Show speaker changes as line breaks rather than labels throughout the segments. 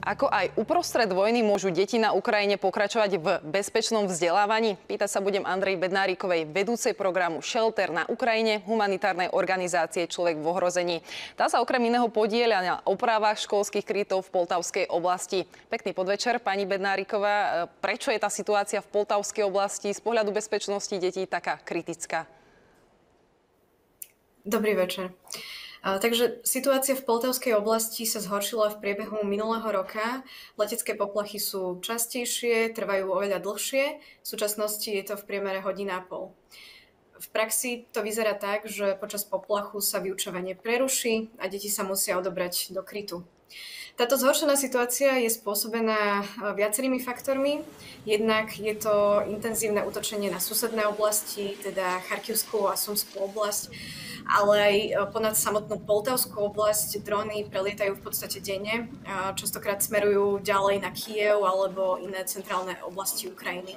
Ako aj uprostred vojny môžu deti na Ukrajine pokračovať v bezpečnom vzdelávaní? Pýtať sa budem Andrej Bednárikovej, vedúcej programu Shelter na Ukrajine, humanitárnej organizácie Človek v ohrození. Tá sa okrem iného podieľa na opravách školských krytov v Poltavskej oblasti. Pekný podvečer, pani Bednáriková. Prečo je tá situácia v Poltavskej oblasti z pohľadu bezpečnosti detí taká kritická?
Dobrý večer. Takže situácia v Poltavskej oblasti sa zhoršila v priebehu minulého roka. Letecké poplachy sú častejšie, trvajú oveľa dlhšie. V súčasnosti je to v priemere hodina a pol. V praxi to vyzerá tak, že počas poplachu sa vyučovanie preruší a deti sa musia odobrať do krytu. Táto zhoršená situácia je spôsobená viacerými faktormi. Jednak je to intenzívne útočenie na susedné oblasti, teda Charkivskú a Sumskú oblasť, ale aj ponad samotnú Poltavskú oblasť. Drony prelietajú v podstate denne. Častokrát smerujú ďalej na Kyjev alebo iné centrálne oblasti Ukrajiny.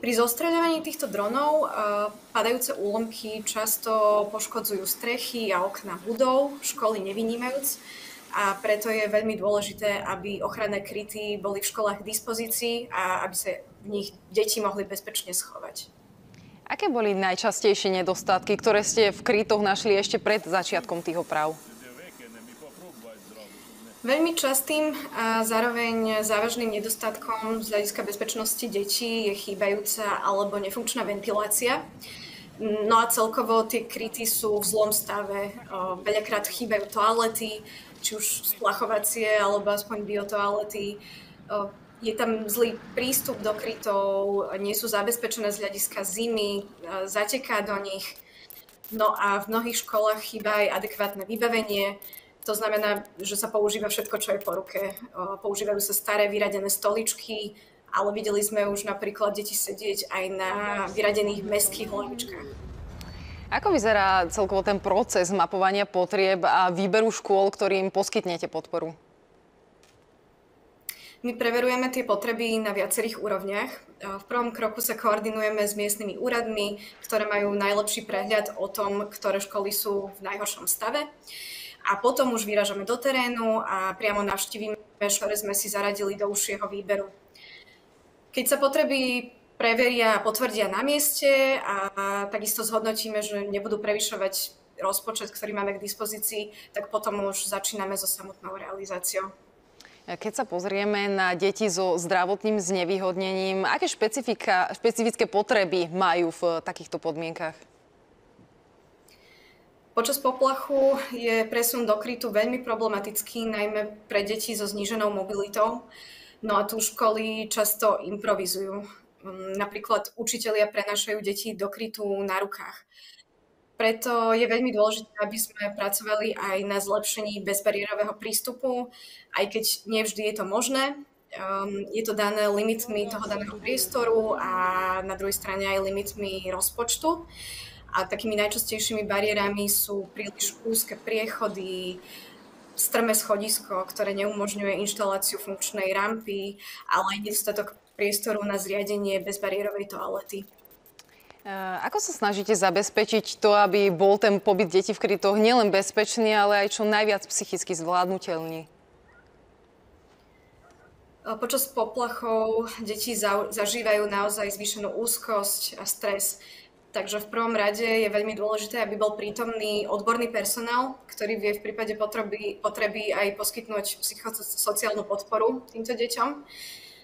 Pri zostreľovaní týchto dronov padajúce úlomky často poškodzujú strechy a okná budov, školy nevynímajúc. A preto je veľmi dôležité, aby ochranné kryty boli v školách k dispozícii a aby sa v nich deti mohli bezpečne schovať.
Aké boli najčastejšie nedostatky, ktoré ste v krytoch našli ešte pred začiatkom tých oprav?
Veľmi častým a zároveň závažným nedostatkom z hľadiska bezpečnosti detí je chýbajúca alebo nefunkčná ventilácia. No a celkovo tie kryty sú v zlom stave. Veľakrát chýbajú toalety, či už splachovacie, alebo aspoň biotoalety. Je tam zlý prístup do krytov, nie sú zabezpečené z hľadiska zimy, zateká do nich. No a v mnohých školách chýba aj adekvátne vybavenie. To znamená, že sa používa všetko, čo je po ruke. Používajú sa staré vyradené stoličky, ale videli sme už napríklad deti sedieť aj na vyradených mestských lavičkách.
Ako vyzerá celkovo ten proces mapovania potrieb a výberu škôl, ktorým poskytnete podporu?
My preverujeme tie potreby na viacerých úrovniach. V prvom kroku sa koordinujeme s miestnymi úradmi, ktoré majú najlepší prehľad o tom, ktoré školy sú v najhoršom stave. A potom už vyrážame do terénu a priamo navštívime, ktoré sme si zaradili do užšieho výberu. Keď sa potreby preveria a potvrdia na mieste a takisto zhodnotíme, že nebudú prevyšovať rozpočet, ktorý máme k dispozícii, tak potom už začíname so samotnou realizáciou.
Keď sa pozrieme na deti so zdravotným znevýhodnením, aké špecifické potreby majú v takýchto podmienkach?
Počas poplachu je presun do krytu veľmi problematický, najmä pre deti so zníženou mobilitou. No a tu školy často improvizujú. Napríklad učitelia prenášajú deti do krytu na rukách. Preto je veľmi dôležité, aby sme pracovali aj na zlepšení bezbariérového prístupu, aj keď nevždy je to možné. Je to dané limitmi toho daného priestoru a na druhej strane aj limitmi rozpočtu. A takými najčastejšími bariérami sú príliš úzke priechody, strmé schodisko, ktoré neumožňuje inštaláciu funkčnej rampy, ale aj nedostatok priestoru na zriadenie bezbariérovej toalety.
Ako sa snažíte zabezpečiť to, aby bol ten pobyt detí v krytoch nielen bezpečný, ale aj čo najviac psychicky zvládnutelný?
Počas poplachov deti zažívajú naozaj zvýšenú úzkosť a stres. Takže v prvom rade je veľmi dôležité, aby bol prítomný odborný personál, ktorý vie v prípade potreby aj poskytnúť psychosociálnu podporu týmto deťom.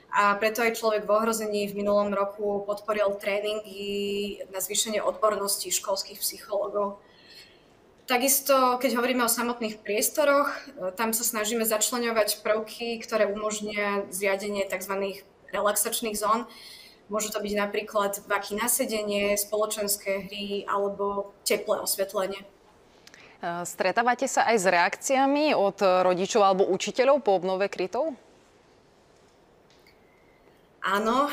A preto aj Človek v ohrození v minulom roku podporil tréningy na zvýšenie odbornosti školských psychológov. Takisto, keď hovoríme o samotných priestoroch, tam sa snažíme začleňovať prvky, ktoré umožnia zriadenie tzv. Relaxačných zón. Môžu to byť napríklad vaky na sedenie, spoločenské hry alebo teplé osvetlenie.
Stretávate sa aj s reakciami od rodičov alebo učiteľov po obnove krytov?
Áno,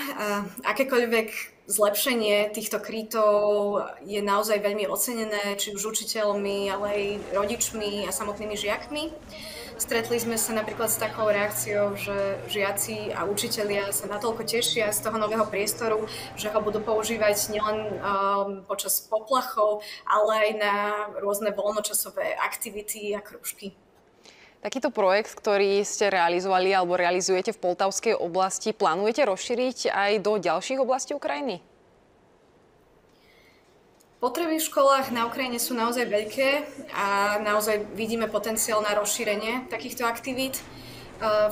akékoľvek zlepšenie týchto krytov je naozaj veľmi ocenené, či už učiteľmi, ale aj rodičmi a samotnými žiakmi. Stretli sme sa napríklad s takou reakciou, že žiaci a učitelia sa natoľko tešia z toho nového priestoru, že ho budú používať nielen počas poplachov, ale aj na rôzne voľnočasové aktivity a krúžky.
Takýto projekt, ktorý ste realizovali alebo realizujete v Poltavskej oblasti, plánujete rozšíriť aj do ďalších oblastí Ukrajiny?
Potreby v školách na Ukrajine sú naozaj veľké a naozaj vidíme potenciál na rozšírenie takýchto aktivít.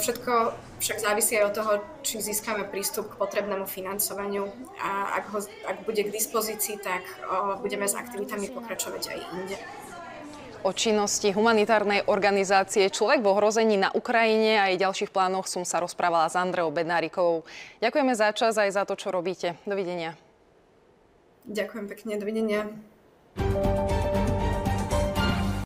Všetko však závisí aj od toho, či získame prístup k potrebnému financovaniu a ak bude k dispozícii, tak budeme s aktivitami pokračovať aj inde.
O činnosti humanitárnej organizácie Človek v ohrození na Ukrajine a jej ďalších plánoch som sa rozprávala s Andreou Bednárikovou. Ďakujeme za čas aj za to, čo robíte. Dovidenia.
Ďakujem pekne, dovidenia.